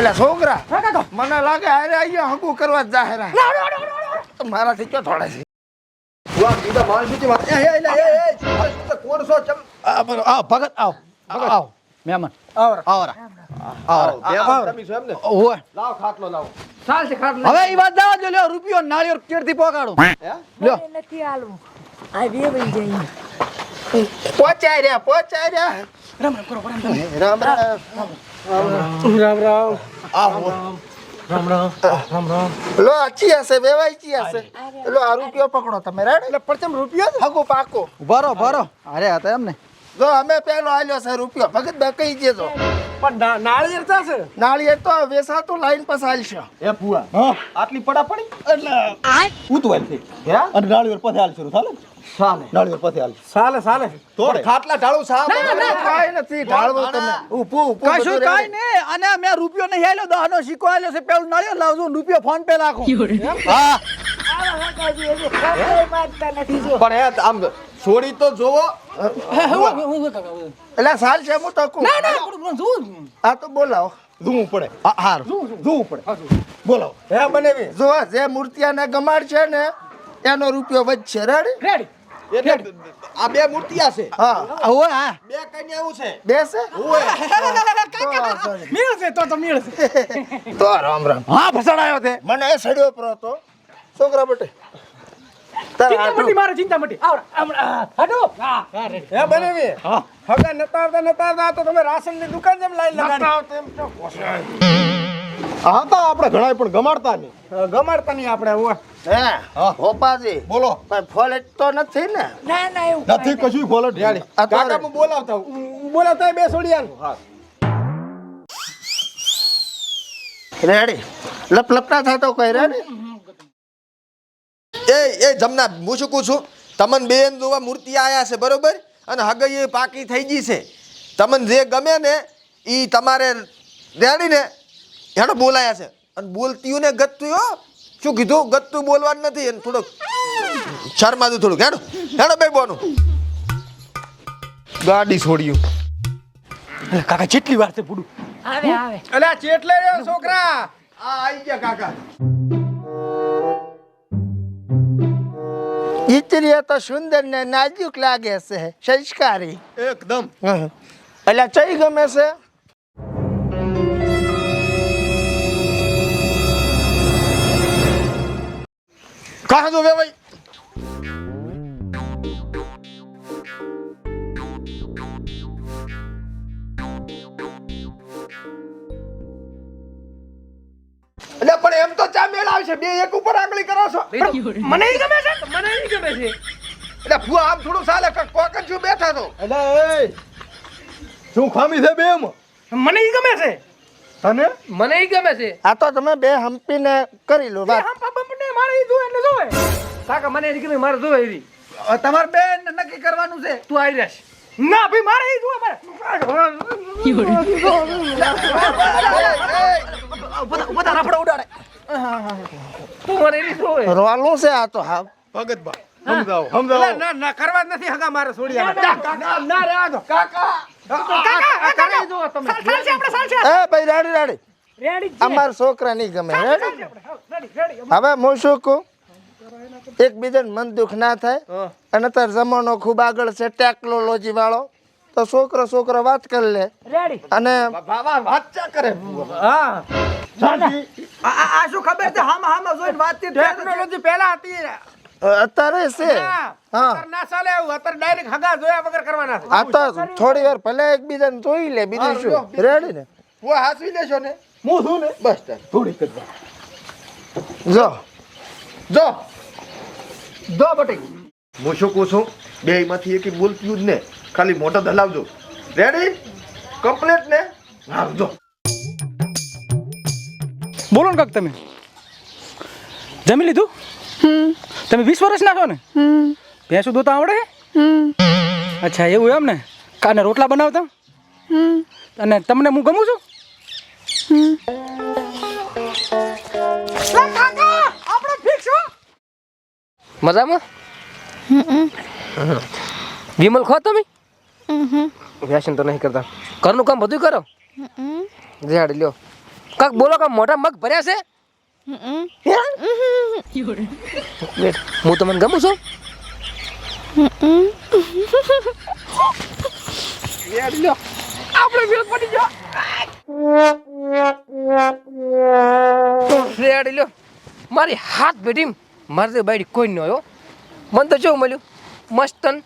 એટલે છોકરા મને લાગે અરે અહીંયા હકુ કરવા જ જાહેરા મારાથી ક્યાં થોડા છે વાહ બીજા માલ બીજી વાત એ કોણ છો ચમ આવ ભગત આવ આવ મહેમાન આવરા તમે છો એમ ને ઓય લાવ ખાટલો લાવો ચાલશે ખાટલો હવે ઈ વાત જવા દો લ્યો રૂપિયો નાળિયેર કેડથી પોગાડો લ્યો નથી હાલવું આ બે વઈ જઈએ પહોંચાઈ રહ્યા રામ લો અચી હશે વેવાઈ ચી હશે લો આ રૂપિયો પકડો તમે રેડ એટલે પરચમ રૂપિયો હગો પાકો બરો અરે આ તો એમ ને જો અમે પેલો આલ્યો છે રૂપિયો ભગત બે કહી દેજો પણ નાળિયેર થશે નાળિયેર તો વેસા તો લાઈન પર ચાલશે એ ફુવા આટલી પડા પડી એટલે ઉતવાલ થઈ હે અને નાળિયેર પછી હાલ શરૂ થાલે સાલે નાળિયેર પછી હાલ ચાલે તોડ ખાટલા ઢાળું સાબ કાઈ નથી ઢાળવો તમે ઊભું કશું કાઈ નહીં અને મેં રૂપિયો નહીં આલ્યો દહનો સિક્કો આલ્યો છે પેલું નાળિયેર લાવજો રૂપિયો ફોન પે નાખો હા પણ હે આમ છોડી તો જોવો એટલે સાલ છે હું તકું આ તો બોલાવો જોવું પડે હાર જોવું પડે બોલાવો હે બનેવી જો જે મૂર્તિયાને ગમાડ છે ને એનો રૂપિયો વધશે રેડી એટલે આ બે મૂર્તિયા છે હા ઓય હા બે કન્યા આવું છે બેસે મેળશે તો મેળશે તો રામ હા ફસાડાયો તે મને એ સડ્યો પર હતો છોકરા બટે તાર ચિંતામટી મારે ચિંતામટી હટો હે બનેવી હા હગા નતારતા તો તમે રાશનની દુકાન જેમ લાઈન લગાડી હા તો આપણે ઘણા પણ ગમાડતા નહીં ગમાડતા નહીં આપણે હે હોપાજી બોલો પણ ફોલેટ તો નથી ને ના ના એવું નથી કશું ખોલટ રેડી આ તો કાકા હું બોલાવતા બોલાતા બે છોડિયાન હા રેડી લપ લપના થતો કોઈ રેડી એ જમના હું શું કહું છું તમને બેન જોવા મૂર્તિ આયા છે બરોબર અને હગઈ એ પાકી થઈ ગઈ છે તમને જે ગમે ને એ તમારે રેડીને હેડો બોલાયા છે અને બોલતીયું ને ગત્તું હો શું કીધું ગત્તું બોલવાનું નથી એને થોડુંક શરમાદું થોડુંક હેડો બે બોનું ગાડી છોડ્યું કાકા કેટલી વાર છે પૂડું આવે આવે અલ્યા ચેટલે રે છોકરા આ આવી ગયા કાકા ઈતરી તો સુંદર ને નાજુક લાગે છે સંસ્કારી એકદમ એટલે ચઈ ગમે છે કહા જો વે ભાઈ એટલે પણ એમ તો ચા મેળ આવશે બે એક ઉપર આંગળી કરો છો મને ઈ ગમે છે મને ઈ ગમે છે એટલે ફુવા આમ થોડું ચાલે કોકન છું બેઠા તો એટલે એ શું ખામી છે બેમ મને ઈ ગમે છે તને મને ઈ ગમે છે આ તો તમે બે હંપીને કરી લો વાત હમ પાપા મારે ઈ જોવે એટલે જોવે કાકા મને ઈ ગમે મારે જોવે ઈ તમારે બેન નક્કી કરવાનું છે તું આવી રહેશ ના ભાઈ મારે ઈ જોવે મારે બધા રાફડા ઉડાડે તું મને ઈ જોવે રોલું છે આ તો હા ભગત બા સમજાવો ના ના કરવા જ નથી હગા મારે છોડિયા ના રે આ તો કાકા કાકા જો તમે સાલશે આપણે સાલશે એ ભાઈ રેડી રેડી રેડી અમારા છોકરા નહીં ગમે રેડી રેડી હવે હું શું કહું એકબીજાને મન દુઃખ ના થાય અને અત્યારે જમાનો ખૂબ આગળ છે ટેકનોલોજી વાળો તો છોકરો વાત કરી લે રેડી અને બાબા વાત ચા કરે હા આ શું ખબર છે હામાં જોઈને વાતચીત ટેકનોલોજી પહેલા હતી અત્યારે છે હા અત્યારે ના ચાલે એવું અત્યારે ડાયરેક્ટ હગા જોયા વગર કરવાના છે આ તો થોડી વાર ભલે એકબીજાને જોઈ લે બીજું શું રેડી ને ફુવા હાસવી લેશો ને હું છું ને બસ તાર થોડી કર જો જો દો બટી હું શું કહું છું બે માંથી એક બોલતી જ ને ખાલી મોઢા હલાવજો રેડી કમ્પ્લીટ ને હા જો બોલો ને કાક તમે જમી લીધું તમે 20 વર્ષના છો ને ભેંસું દોતા આવડે અચ્છા એવું એમ ને કાને રોટલા બનાવતા અને તમને હું ગમું છું મજામાં વિમલ ખો તમે વ્યસન તો નહીં કરતા ઘરનું કામ બધું કરો રેડ લ્યો કાક બોલો કે મોઢા મગ ભર્યા છે વેટ, હું તમને ગમું છું આપણે વેલ પડી ગયો રેડી લ્યો મારી હાથ ભેટી મારે બાઈડી કોઈ ન હોય મન તો જો મળ્યું મસ્તન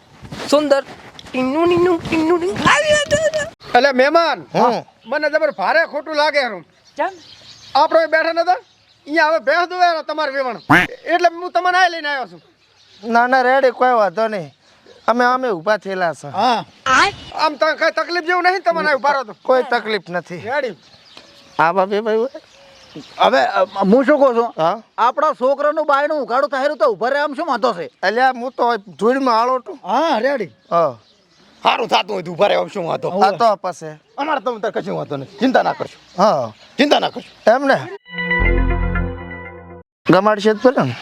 સુંદર ટીનું નીનું ટીનું નીનું એટલે મહેમાન હમ. મને જબર ભારે ખોટું લાગે એમ ચમ આપણે બેઠા નતા અહીંયા હવે ભેંસ દુવે તમારે વેવણ એટલે હું તમને આ લઈને આવ્યો છું ના ના રેડી કોઈ વાંધો નહીં અમે ઊભા થયેલા છે હા આમ તો કઈ તકલીફ જેવું નહીં તમને ઉભા રહો તો કોઈ તકલીફ નથી રેડી આવા બે ભાઈ હવે હું શું કહું છું હા આપણા છોકરાનું બાયણું ઉઘાડું થાયરું તો ઉભા રહે આમ શું વાંધો છે અલ્યા હું તો ધૂળમાં આળો છું હા રેડી હા સારું થતું હોય તો ઉભા રહે શું વાંધો આ તો પછી અમારે તમે તાર કશું વાંધો નહીં ચિંતા ના કરશો હા ચિંતા ના કરશો એમ ને ગમાડશે જ પેલા ને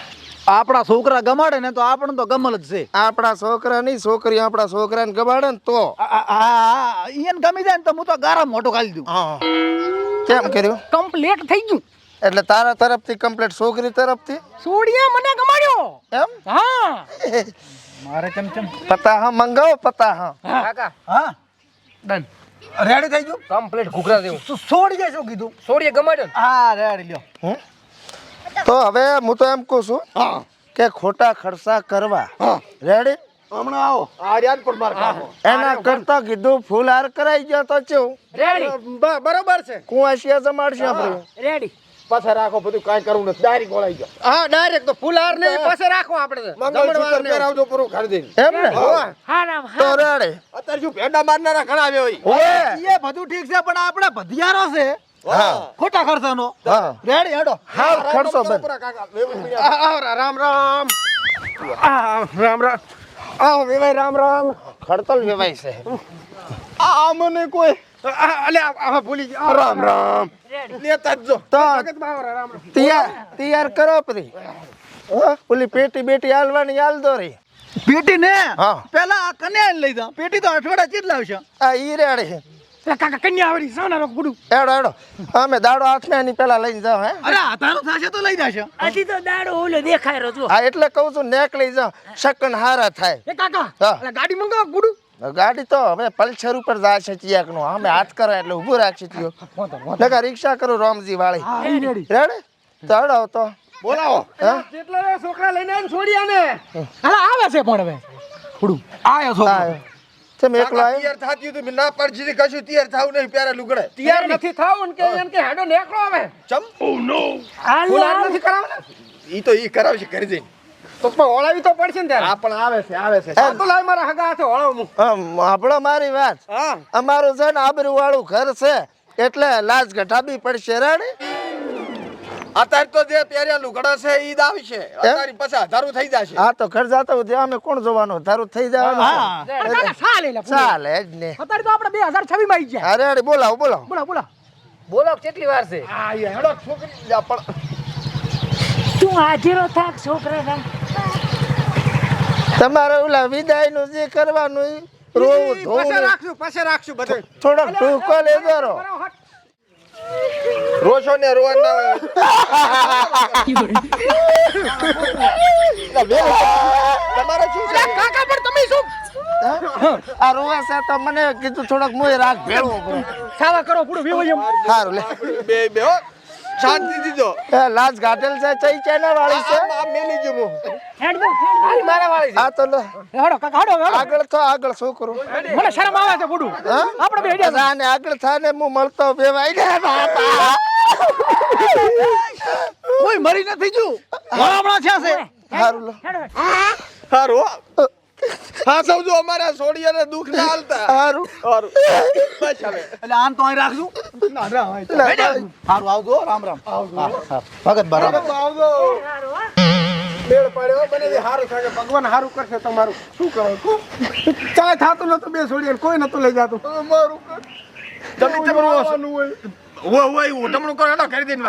આપણા છોકરા ગમાડે ને તો આપણને તો ગમલ જ છે આપણા છોકરા નહીં છોકરી આપણા છોકરાને ગમાડે ને તો એને ગમી જાય ને તો હું તો ગારા મોટો ખાલી દઉં હા કેમ કર્યું કમ્પ્લીટ થઈ ગયું એટલે તારા તરફથી કમ્પ્લીટ છોકરી તરફથી સોડિયા મને ગમાડ્યો એમ હા મારે ચમચમ પતા હા મંગાવો પતા હા કાકા હા ડન રેડી થઈ ગયું કમ્પ્લીટ ઘૂઘરા દેવું છોડી જાય શું કીધું સોડિયા ગમાડ્યો ને હા રેડી લ્યો હમ? તો હવે હું તો એમ કહું છું કે ખોટા ખર્ચા કરવા રેડી હમણાં આવો આ યાદ પર માર કાકો એના કરતા કીધું ફૂલ હાર કરાઈ ગયો તો ચેવું રેડી બરોબર છે કુંવાશિયા જમાડશે આપણે રેડી પાછા રાખો બધું કાંઈ કરવું નથી ડાયરેક્ટ બોલાઈ ગયો હા ડાયરેક્ટ તો ફૂલહાર ને પાસે રાખો આપણે મંગળવાર પહેરાવજો પૂરું કરી દઈને એમ ને હારામ તો રેડી અત્યારે શું ભેંડા મારનારા ઘણા આવે હોય ઓએ એ બધું ઠીક છે પણ આપણે ભધિયારો છે હા ખોટા ખર્ચાનો હા રેડી હેડો હા ખર્ચો બંધ રામ રામ રામ રામ આવો વેવાય રામ રામ ખડતલ વેવાય છે આ મને કોઈ અલ્યા ભૂલી ગયા રામ રામ નેતા જ જો તો જગતમાં આવો રામ રામ તૈયાર કરો પરી ઓલી પેટી બેટી હાલવાની હાલ દો રી પેટી ને હા. પેલા આ કન્યા લઈ જા પેટી તો અઠવાડિયા ચીજ લાવશે આ ઈ રેડી કાકા કન્યા આવડી સાના ગુડું એડો એડો અમે દાડો હાથમાં એની પેલા લઈને જાવ હે અરે તારું થશે તો લઈ જશે હજી તો દાડો ઓલો દેખાય રહ્યો જો હા એટલે કહું છું નેક લઈ જાવ શકન હારા થાય એ કાકા હા. અલા ગાડી મંગાવો ગુડું ગાડી તો હવે પલ્સર ઉપર જાય છે ચિયાક નું અમે હાથ કરે એટલે ઊભું રાખશે ત્યો લગા રિક્ષા કરું રામજી વાળી રેડી તો હડો તો બોલાવો હા કેટલા છોકરા લઈને આવીને છોડ્યા ને હાલા આવે છે પણ હવે ગુડું આયો છોકરો હા તમે એકલો આવ્યો તૈયાર થાતી હતું મેં ના પડજી કશું તૈયાર થાવું નહીં પ્યારા લુગડે તૈયાર નથી થાવું ને કે એમ કે હેડો નેકળો આવે ચમ હાલ ફૂલાર હાલ. નથી કરાવવાના ઈ તો ઈ કરાવશે કરી જઈને તો પણ ઓળાવી તો પડશે ને ત્યારે આ પણ આવે છે આ તો લાય મારા હગા હાથે ઓળાવું હું આપણો મારી વાત હા અમારું છે ને આબરૂ વાળું ઘર છે એટલે લાજ ઘટાબી પડશે રેડી અત્યારે તો જે પહેર્યા લુગડા છે ઈ દાવી છે અત્યારે પછી હજારો થઈ જશે હા તો ઘર જાતા હોય ત્યાં અમે કોણ જોવાનું ધારું થઈ જવાનું હા કાકા સા લઈ લે ચાલે જ ને અત્યારે તો આપણે 2026 માં આવી ગયા હા રેડી બોલાવો બોલાવો બોલા બોલા બોલો કેટલી વાર છે હા ઈ હેડો છોકરી જા પણ તું હાજરો થાક છોકરા તમારે ઓલા વિદાય નું જે કરવાનું ઈ રોવું ધોવું પછી રાખશું બધું થોડોક ટૂંકો લેજો રો રોશો ને રોવાન ના તમારે શું છે કાકા પણ તમે શું આ રોવા છે તો મને કીધું થોડોક મોય રાખ ભેળવો પડે ખાવા કરો પૂરું વેવો એમ સારું લે બે બે હો શાંતિ દીધો એ લાજ ઘાટેલ છે ચઈ ચેના વાળી છે આ મેલી ગયું હું હેડ દો હાલી મારા વાળી આ તો લે હેડો કાકા હેડો આગળ તો આગળ છોકરો મને શરમ આવે છે બુડું હા આપણે બે હેડ્યા આને આગળ થાને હું મળતો બેવાઈ ને બાપા કોઈ મરી નથી જુ હમણાં છે સારું લો હેડ હારું હા સમજો અમારા સોડિયાને દુઃખ ના હાલતા સારું હારું બસ હવે એટલે આન તો અહીં રાખશું ના ના સારું આવજો રામ રામ ભગત બરાબર આવજો બેડ પાડ્યો બને જે હારું થાય ભગવાન હારું કરશે તમારું શું કરો ચાય થાતું નતું બે સોડિયાને કોઈ નતું લઈ જાતું અમારું જમી તમારું હોય હોય હું તમને કરો હેડો કરી દઈને